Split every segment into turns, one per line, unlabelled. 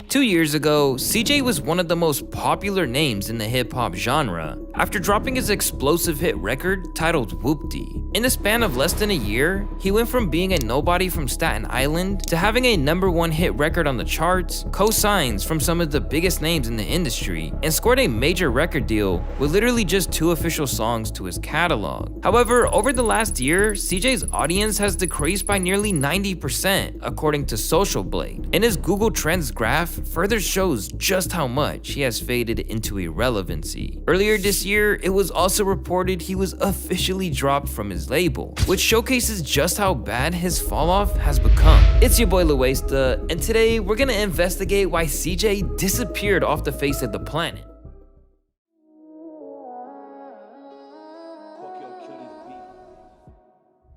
2 years ago, CJ was one of the most popular names in the hip-hop genre after dropping his explosive hit record titled Whoop-Dee. In the span of less than a year, he went from being a nobody from Staten Island to having a #1 hit record on the charts, co-signs from some of the biggest names in the industry, and scored a major record deal with literally just 2 official songs to his catalog. However, over the last year, CJ's audience has decreased by nearly 90% according to Social Blade, and his Google Trends graph further shows just how much he has faded into irrelevancy. Earlier this year, it was also reported he was officially dropped from his label, which showcases just how bad his falloff has become. It's your boy Luesta, and today we're gonna investigate why CJ disappeared off the face of the planet.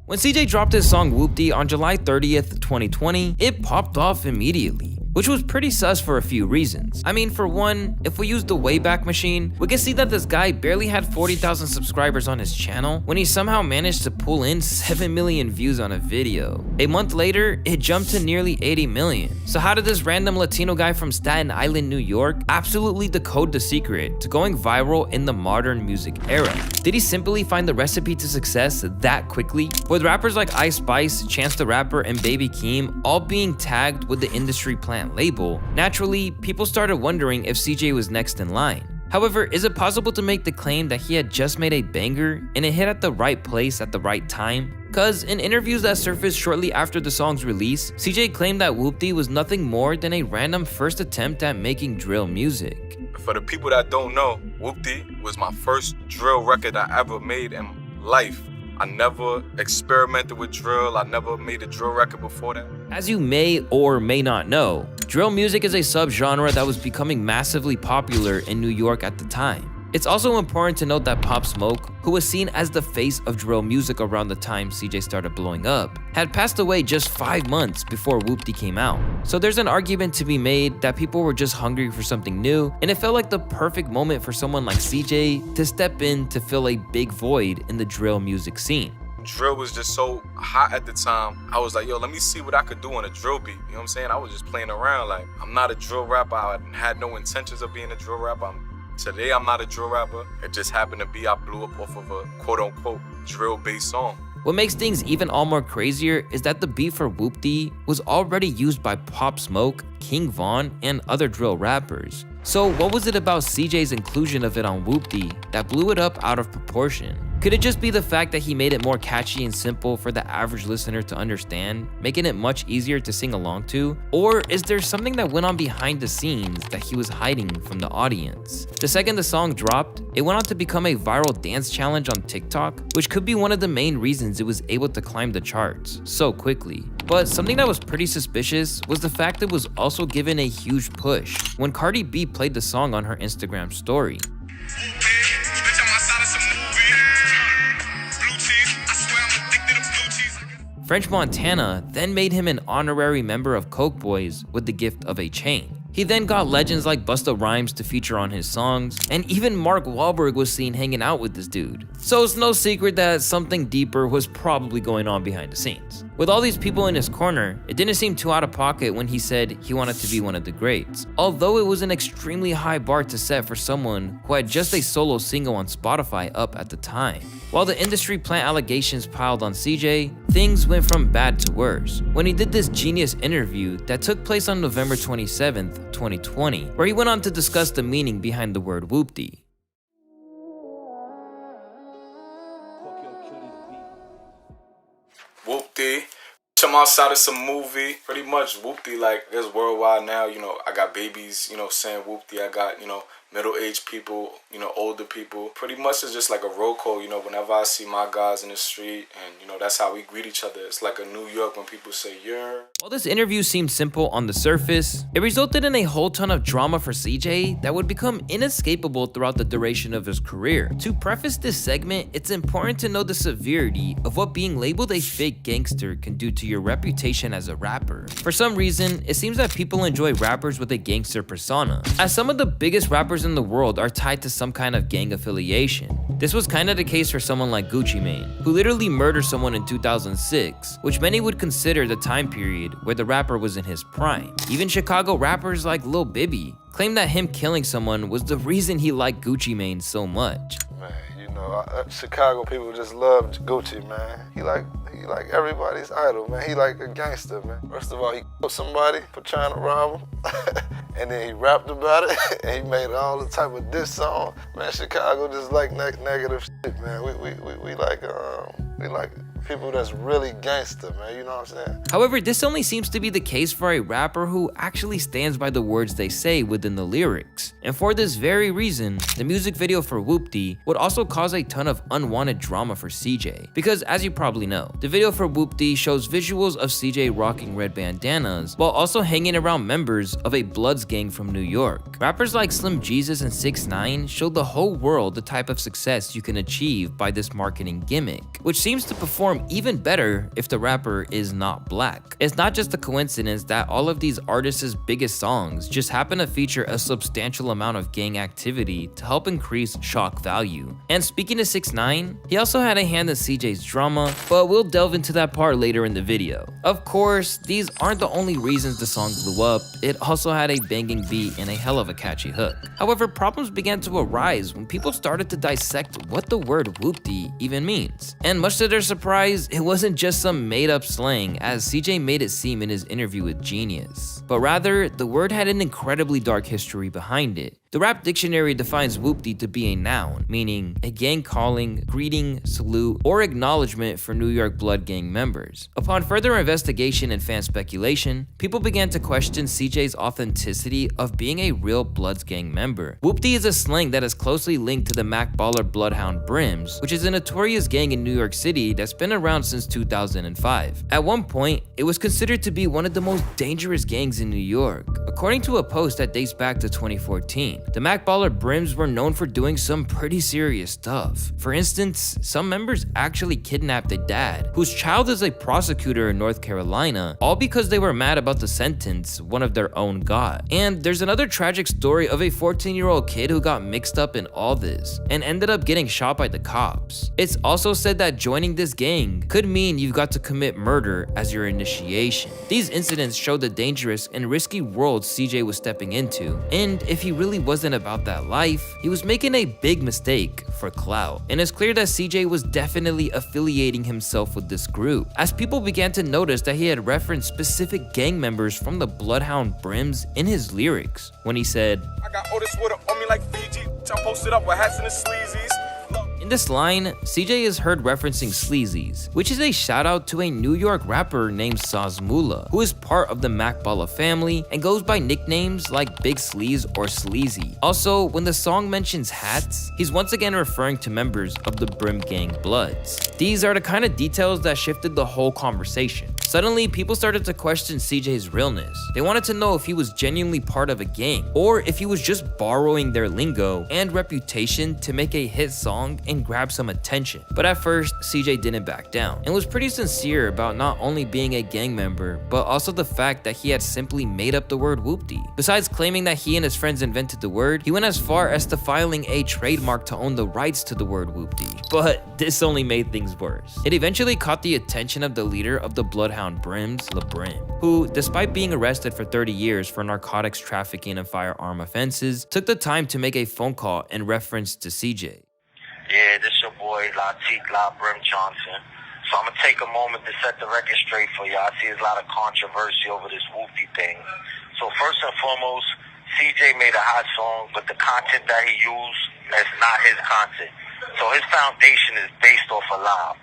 When CJ dropped his song Whoop-Dee on July 30th, 2020, it popped off immediately, which was pretty sus for a few reasons. I mean, for one, if we use the Wayback Machine, we can see that this guy barely had 40,000 subscribers on his channel when he somehow managed to pull in 7 million views on a video. A month later, it jumped to nearly 80 million. So how did this random Latino guy from Staten Island, New York absolutely decode the secret to going viral in the modern music era? Did he simply find the recipe to success that quickly? With rappers like Ice Spice, Chance the Rapper, and Baby Keem all being tagged with the industry plant label, naturally, people started wondering if CJ was next in line. However, is it possible to make the claim that he had just made a banger and it hit at the right place at the right time? Cause in interviews that surfaced shortly after the song's release, CJ claimed that Whoop-Dee was nothing more than a random first attempt at making drill music.
For the people that don't know, Whoop-Dee was my first drill record I ever made in life. I never experimented with drill. I never made a drill record before that.
As you may or may not know, drill music is a subgenre that was becoming massively popular in New York at the time. It's also important to note that Pop Smoke, who was seen as the face of drill music around the time CJ started blowing up, had passed away just 5 months before Whoop-Dee came out. So there's an argument to be made that people were just hungry for something new, and it felt like the perfect moment for someone like CJ to step in to fill a big void in the drill music scene.
Drill was just so hot at the time. I was like, yo, let me see what I could do on a drill beat. You know what I'm saying? I was just playing around. Like, I'm not a drill rapper. I had no intentions of being a drill rapper. Today, I'm not a drill rapper. It just happened to be I blew up off of a quote-unquote drill-based song.
What makes things even all more crazier is that the beat for Whoop-Dee was already used by Pop Smoke, King Von, and other drill rappers. So what was it about CJ's inclusion of it on Whoop-Dee that blew it up out of proportion? Could it just be the fact that he made it more catchy and simple for the average listener to understand, making it much easier to sing along to? Or is there something that went on behind the scenes that he was hiding from the audience? The second the song dropped, it went on to become a viral dance challenge on TikTok, which could be one of the main reasons it was able to climb the charts so quickly. But something that was pretty suspicious was the fact it was also given a huge push when Cardi B played the song on her Instagram story. French Montana then made him an honorary member of Coke Boys with the gift of a chain. He then got legends like Busta Rhymes to feature on his songs, and even Mark Wahlberg was seen hanging out with this dude. So it's no secret that something deeper was probably going on behind the scenes. With all these people in his corner, it didn't seem too out of pocket when he said he wanted to be one of the greats, although it was an extremely high bar to set for someone who had just a solo single on Spotify up at the time. While the industry plant allegations piled on CJ, things went from bad to worse when he did this genius interview that took place on November 27th, 2020, where he went on to discuss the meaning behind the word Whoop-Dee.
Whoop-Dee. I'm outside of some movie. Pretty much Whoop-Dee, like, it's worldwide now. You know, I got babies, you know, saying Whoop-Dee. I got, you know, middle-aged people, you know, older people. Pretty much it's just like a roll call, you know, whenever I see my guys in the street, and, you know, that's how we greet each other. It's like a New York when people say, yeah.
While this interview seemed simple on the surface, it resulted in a whole ton of drama for CJ that would become inescapable throughout the duration of his career. To preface this segment, it's important to know the severity of what being labeled a fake gangster can do to your reputation as a rapper. For some reason, it seems that people enjoy rappers with a gangster persona, as some of the biggest rappers rappers in the world are tied to some kind of gang affiliation. This was kinda the case for someone like Gucci Mane, who literally murdered someone in 2006, which many would consider the time period where the rapper was in his prime. Even Chicago rappers like Lil Bibby claim that him killing someone was the reason he liked Gucci Mane so much.
Man, you know, Chicago people just love Gucci, man. He like everybody's idol, man. He like a gangster, man. First of all, he killed somebody for trying to rob him. And then he rapped about it, and he made all the type of diss song. Man, Chicago just like negative shit, man. We like people that's really gangster, man, you know what I'm saying?
However, this only seems to be the case for a rapper who actually stands by the words they say within the lyrics. And for this very reason, the music video for Whoopty would also cause a ton of unwanted drama for CJ. Because as you probably know, the video for Whoopty shows visuals of CJ rocking red bandanas while also hanging around members of a Bloods gang from New York. Rappers like Slim Jesus and 6ix9ine showed the whole world the type of success you can achieve by this marketing gimmick, which seems to perform even better if the rapper is not black. It's not just a coincidence that all of these artists' biggest songs just happen to feature a substantial amount of gang activity to help increase shock value. And speaking of 6ix9ine, he also had a hand in CJ's drama, but we'll delve into that part later in the video. Of course, these aren't the only reasons the song blew up. It also had a banging beat and a hell of a catchy hook. However, problems began to arise when people started to dissect what the word whoopty even means. And much to their surprise, it wasn't just some made-up slang, as CJ made it seem in his interview with Genius, but rather the word had an incredibly dark history behind it. The rap dictionary defines whoopty to be a noun, meaning a gang calling, greeting, salute, or acknowledgement for New York Blood gang members. Upon further investigation and fan speculation, people began to question CJ's authenticity of being a real Bloods gang member. Whoopty is a slang that is closely linked to the Mac Baller Bloodhound Brims, which is a notorious gang in New York City that's been around since 2005. At one point, it was considered to be one of the most dangerous gangs in New York, according to a post that dates back to 2014. The Mac Baller Brims were known for doing some pretty serious stuff. For instance, some members actually kidnapped a dad, whose child is a prosecutor in North Carolina, all because they were mad about the sentence one of their own got. And there's another tragic story of a 14-year-old kid who got mixed up in all this and ended up getting shot by the cops. It's also said that joining this gang could mean you've got to commit murder as your initiation. These incidents show the dangerous and risky world CJ was stepping into, and if he really wasn't about that life, he was making a big mistake for clout. And it's clear that CJ was definitely affiliating himself with this group, as people began to notice that he had referenced specific gang members from the Bloodhound Brims in his lyrics, when he said,
I got all this water on me like Fiji. I'm posted up with hats and the sleazies.
in this line, CJ is heard referencing sleazies, which is a shout out to a New York rapper named Sazmula, who is part of the Mac Baller family and goes by nicknames like Big Sleaze or Sleazy. Also, when the song mentions hats, he's once again referring to members of the Brim Gang Bloods. These are the kind of details that shifted the whole conversation. Suddenly, people started to question CJ's realness. They wanted to know if he was genuinely part of a gang, or if he was just borrowing their lingo and reputation to make a hit song and grab some attention. But at first, CJ didn't back down and was pretty sincere about not only being a gang member, but also the fact that he had simply made up the word whoopty. Besides claiming that he and his friends invented the word, he went as far as to filing a trademark to own the rights to the word whoopty. But this only made things worse. It eventually caught the attention of the leader of the Bloodhound Brims, LeBrim, who, despite being arrested for 30 years for narcotics trafficking and firearm offenses, took the time to make a phone call in reference to CJ.
Yeah, this your boy Latik Brim Johnson. So I'm gonna take a moment to set the record straight for you. I see there's a lot of controversy over this whoopty thing. So first and foremost, CJ made a hot song, but the content that he used is not his content. So his foundation is based off a lie.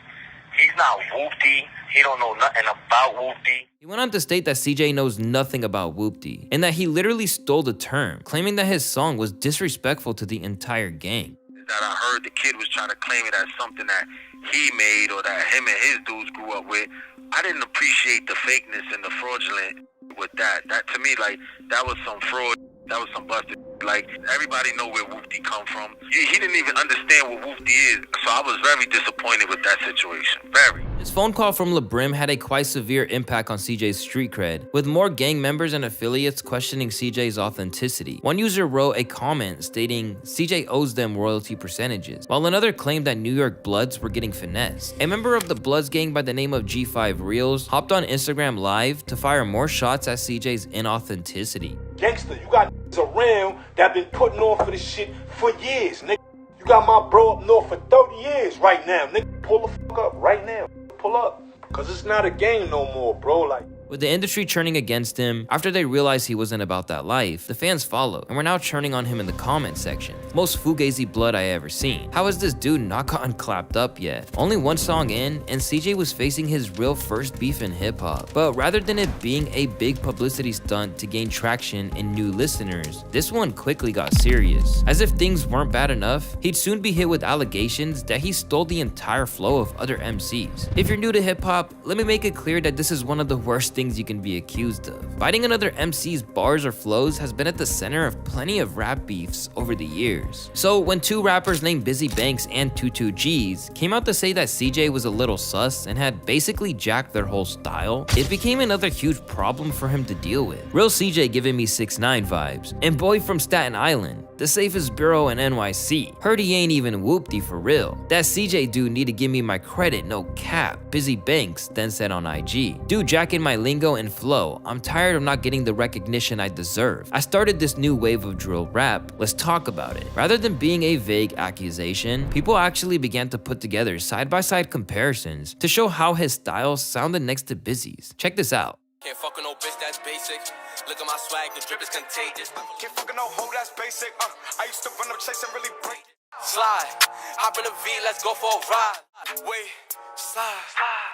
He's not whoopty. He don't know nothing about whoopty.
He went on to state that CJ knows nothing about whoopty, and that he literally stole the term, claiming that his song was disrespectful to the entire gang.
That I heard the kid was trying to claim it as something that he made or that him and his dudes grew up with. I didn't appreciate the fakeness and the fraudulent with that. That to me, like, that was some fraud. That was some busted. Like, everybody know where whoopty come from. He didn't even understand what whoopty is. So I was very disappointed with that situation. Very.
His phone call from LeBrim had a quite severe impact on CJ's street cred, with more gang members and affiliates questioning CJ's authenticity. One user wrote a comment stating CJ owes them royalty percentages, while another claimed that New York Bloods were getting finessed. A member of the Bloods gang by the name of G5 Reels hopped on Instagram Live to fire more shots at CJ's inauthenticity.
Gangster, you got around that been putting on for this shit for years, nigga. You got my bro up north for 30 years right now, nigga. Pull the fuck up right now. Pull up. Cause it's not a game no more, bro. Like,
with the industry churning against him, after they realized he wasn't about that life, the fans followed, and were now churning on him in the comment section. Most fugazi blood I ever seen. How has this dude not gotten clapped up yet? Only one song in, and CJ was facing his real first beef in hip-hop. But rather than it being a big publicity stunt to gain traction and new listeners, this one quickly got serious. As if things weren't bad enough, he'd soon be hit with allegations that he stole the entire flow of other MCs. If you're new to hip-hop, let me make it clear that this is one of the worst things you can be accused of. Biting another MC's bars or flows has been at the center of plenty of rap beefs over the years. So when two rappers named Busy Banks and 22G's came out to say that CJ was a little sus and had basically jacked their whole style, it became another huge problem for him to deal with. Real CJ giving me 6ix9ine vibes, and boy from Staten Island, the safest borough in NYC. Heard he ain't even whoopty for real. That CJ dude need to give me my credit, no cap. Busy Banks then said on IG, dude jacking my lingo and flow. I'm tired of not getting the recognition I deserve. I started this new wave of drill rap. Let's talk about it. Rather than being a vague accusation, people actually began to put together side-by-side comparisons to show how his style sounded next to Busy's. Check this out.
Can't fuck with no bitch, that's basic. Look at my swag, the drip is contagious.
can't fucking no hoe, that's basic. I used to run up chasing really break.
Slide, hop in the V, let's go for a ride. Wait, slide.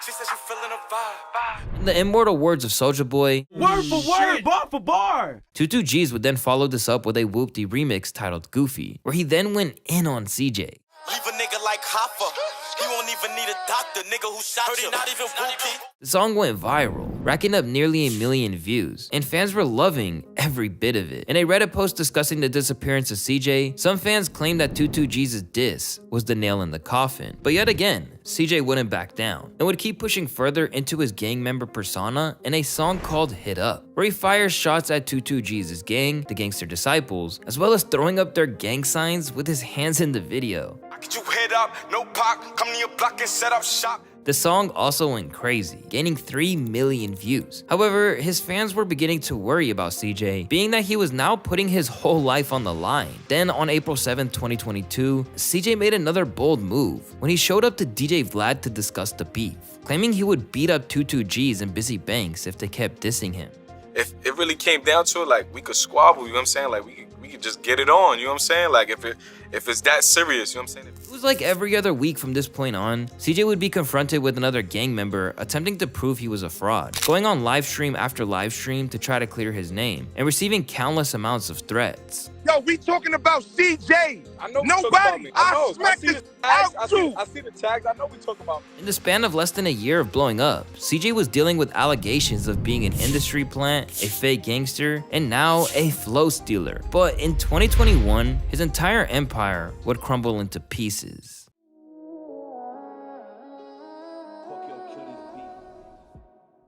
She said she feeling a vibe.
In the immortal words of Soulja Boy,
word for word, bar for bar.
22G's would then follow this up with a whoopty remix titled Goofy, where he then went in on CJ.
Leave a nigga like Hoffa. He won't even need a doctor, nigga who shot you. Not even whoopty.
The song went viral, racking up nearly 1 million views, and fans were loving every bit of it. In a Reddit post discussing the disappearance of CJ, some fans claimed that 22G's diss was the nail in the coffin. But yet again, CJ wouldn't back down, and would keep pushing further into his gang member persona in a song called Hit Up, where he fires shots at 22G's gang, the Gangster Disciples, as well as throwing up their gang signs with his hands in the video.
I get you hit up, no pop, come to your block and set up shop.
The song also went crazy, gaining 3 million views. However, his fans were beginning to worry about CJ, being that he was now putting his whole life on the line. Then on April 7, 2022, CJ made another bold move when he showed up to DJ Vlad to discuss the beef, claiming he would beat up 22G's and Busy Banks if they kept dissing him.
If it really came down to it, like, we could squabble, you know what I'm saying? Like, we could just get it on, you know what I'm saying? Like, if it's that serious, you know what I'm saying?
It was like every other week from this point on, CJ would be confronted with another gang member attempting to prove he was a fraud, going on live stream after live stream to try to clear his name, and receiving countless amounts of threats.
Yo, we talking about CJ.
I know
Nobody. I smacked this out too.
I see the tags. I know we talk about.
In the span of less than a year of blowing up, CJ was dealing with allegations of being an industry plant, a fake gangster, and now a flow stealer. But in 2021, his entire empire would crumble into pieces.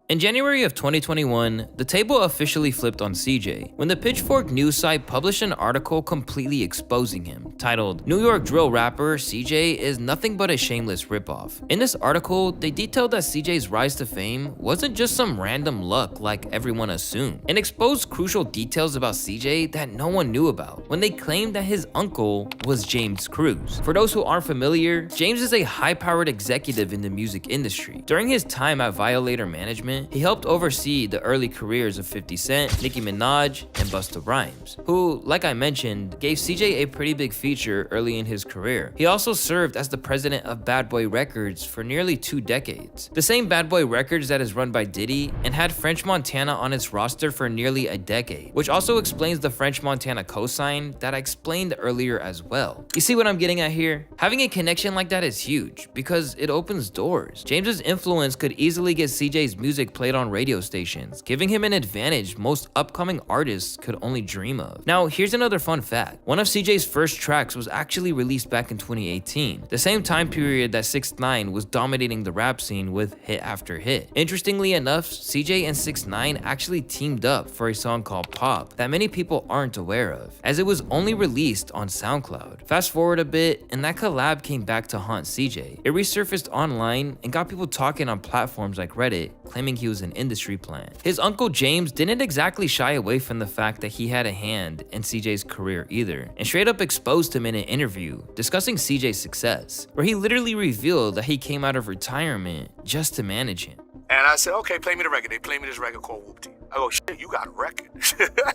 In January of 2021, the table officially flipped on CJ when the Pitchfork news site published an article completely exposing him, titled, "New York drill rapper CJ is nothing but a shameless ripoff." In this article, they detailed that CJ's rise to fame wasn't just some random luck like everyone assumed, and exposed crucial details about CJ that no one knew about when they claimed that his uncle was James Cruz. For those who aren't familiar, James is a high-powered executive in the music industry. During his time at Violator Management, he helped oversee the early careers of 50 Cent, Nicki Minaj, and Busta Rhymes, who, like I mentioned, gave CJ a pretty big feature early in his career. He also served as the president of Bad Boy Records for nearly 2 decades. The same Bad Boy Records that is run by Diddy and had French Montana on its roster for nearly a decade, which also explains the French Montana cosign that I explained earlier as well. You see what I'm getting at here? Having a connection like that is huge because it opens doors. James's influence could easily get CJ's music played on radio stations, giving him an advantage most upcoming artists could only dream of. Now, here's another fun fact. One of CJ's first tracks Tracks was actually released back in 2018, the same time period that 6ix9ine was dominating the rap scene with hit after hit. Interestingly enough, CJ and 6ix9ine actually teamed up for a song called Pop that many people aren't aware of, as it was only released on SoundCloud. Fast forward a bit, and that collab came back to haunt CJ. It resurfaced online and got people talking on platforms like Reddit, claiming he was an industry plant. His uncle James didn't exactly shy away from the fact that he had a hand in CJ's career either, and straight up exposed him in an interview discussing CJ's success, where he literally revealed that he came out of retirement just to manage him.
And I said, okay, play me the record. They play me this record called Whoopty. I go, shit, you got a record.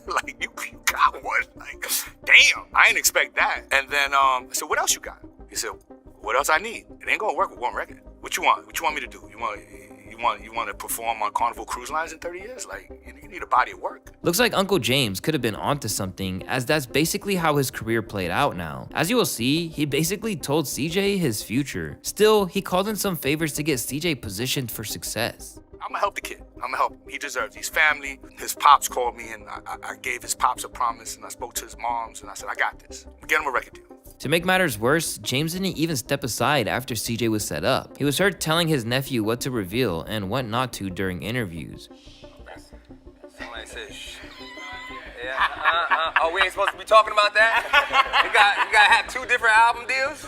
Like, you got one. Like, damn, I didn't expect that. And then I said, what else you got? He said, what else I need? It ain't gonna work with one record. What you want? What you want me to do? You want to perform on Carnival Cruise Lines in 30 years? Like, you need a body of work.
Looks like Uncle James could have been onto something, as that's basically how his career played out now. As you will see, he basically told CJ his future. Still, he called in some favors to get CJ positioned for success.
I'm gonna help the kid. I'm gonna help him. He deserves it. He's family. His pops called me, and I gave his pops a promise, and I spoke to his moms, and I said, I got this. Get him a record deal.
To make matters worse, James didn't even step aside after CJ was set up. He was heard telling his nephew what to reveal and what not to during interviews.
Somebody said, shh. Yeah, oh, we ain't supposed to be talking about that? You gotta have 2 different album deals?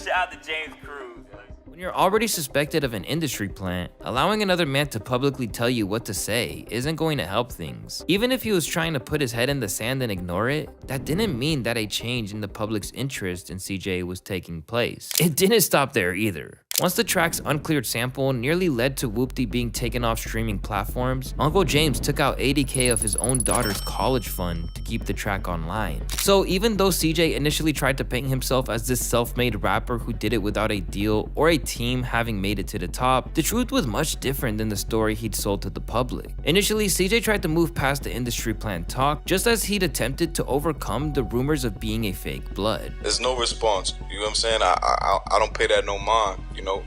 Shout out to James Cruz.
When you're already suspected of an industry plant, allowing another man to publicly tell you what to say isn't going to help things. Even if he was trying to put his head in the sand and ignore it, that didn't mean that a change in the public's interest in CJ was taking place. It didn't stop there either. Once the track's uncleared sample nearly led to Whoopty being taken off streaming platforms, Uncle James took out $80K of his own daughter's college fund to keep the track online. So even though CJ initially tried to paint himself as this self-made rapper who did it without a deal or a team having made it to the top, the truth was much different than the story he'd sold to the public. Initially, CJ tried to move past the industry plan talk, just as he'd attempted to overcome the rumors of being a fake blood.
There's no response. You know what I'm saying? I don't pay that no mind. You know,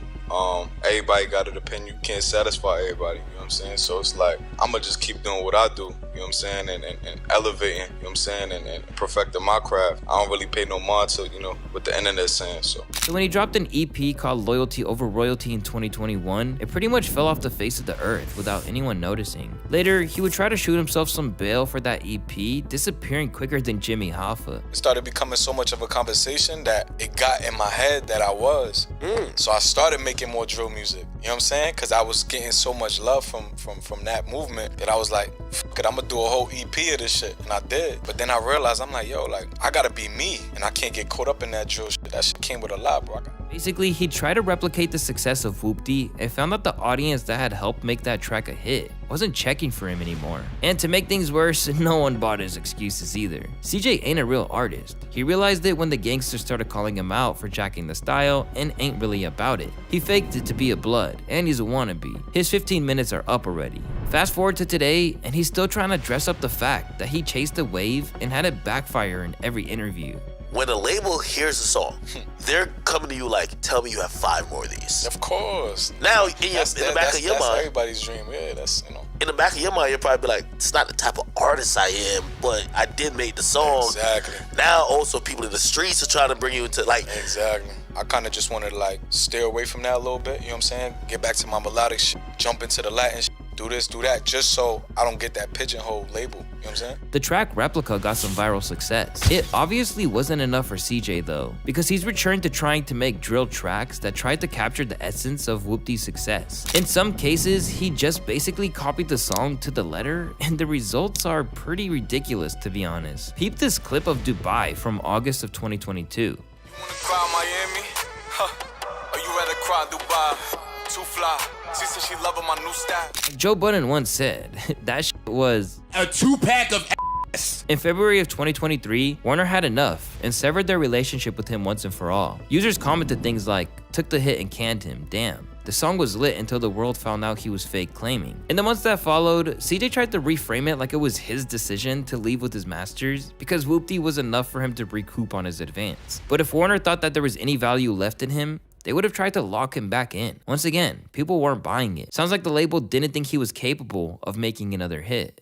everybody got an opinion. You can't satisfy everybody. You know what I'm saying? So it's like, I'ma just keep doing what I do. You know what I'm saying? And elevating, you know what I'm saying? And perfecting my craft. I don't really pay no mind to, you know, what the internet's saying, so.
So when he dropped an EP called Loyalty Over Royalty in 2021, it pretty much fell off the face of the earth without anyone noticing. Later, he would try to shoot himself some bail for that EP, disappearing quicker than Jimmy Hoffa.
It started becoming so much of a conversation that it got in my head that I was. So I started making more drill music. You know what I'm saying? Because I was getting so much love from that movement that I was like, fuck it, I'm gonna do a whole EP of this shit. And I did. But then I realized, I'm like, yo, like, I gotta be me. And I can't get caught up in that drill shit. That shit came with a lot, bro.
Basically, he tried to replicate the success of Whoopty and found that the audience that had helped make that track a hit wasn't checking for him anymore. And to make things worse, no one bought his excuses either. CJ ain't a real artist. He realized it when the Gangster started calling him out for jacking the style and ain't really about it. He faked it to be a blood, and he's a wannabe. His 15 minutes are up already. Fast forward to today, and he's still trying to dress up the fact that he chased a wave and had it backfire in every interview.
When a label hears a song, they're coming to you like, tell me you have 5 more of these.
Of course.
Now, in the back of your mind,
that's everybody's dream. Yeah, that's, you know.
In the back of your mind, you'll probably be like, it's not the type of artist I am, but I did make the song.
Exactly.
Now, also, people in the streets are trying to bring you into, like...
Exactly. I kind of just wanted to, like, steer away from that a little bit, you know what I'm saying? Get back to my melodic shit, jump into the Latin shit, do this, do that, just so I don't get that pigeonhole label, you know what I'm saying?
The track Replica got some viral success. It obviously wasn't enough for CJ though, because he's returned to trying to make drill tracks that tried to capture the essence of Whoopty's success. In some cases, he just basically copied the song to the letter, and the results are pretty ridiculous to be honest. Peep this clip of Dubai from August of 2022.
You wanna cry Miami? Huh. Or you rather cry Dubai? Too fly. She said she loving my new style.
Like Joe Budden once said, that shit was
a 2-pack of ass.
In February of 2023, Warner had enough and severed their relationship with him once and for all. Users commented things like, took the hit and canned him, damn. The song was lit until the world found out he was fake claiming. In the months that followed, CJ tried to reframe it like it was his decision to leave with his masters because Whoopty was enough for him to recoup on his advance. But if Warner thought that there was any value left in him, they would have tried to lock him back in. Once again, people weren't buying it. Sounds like the label didn't think he was capable of making another hit.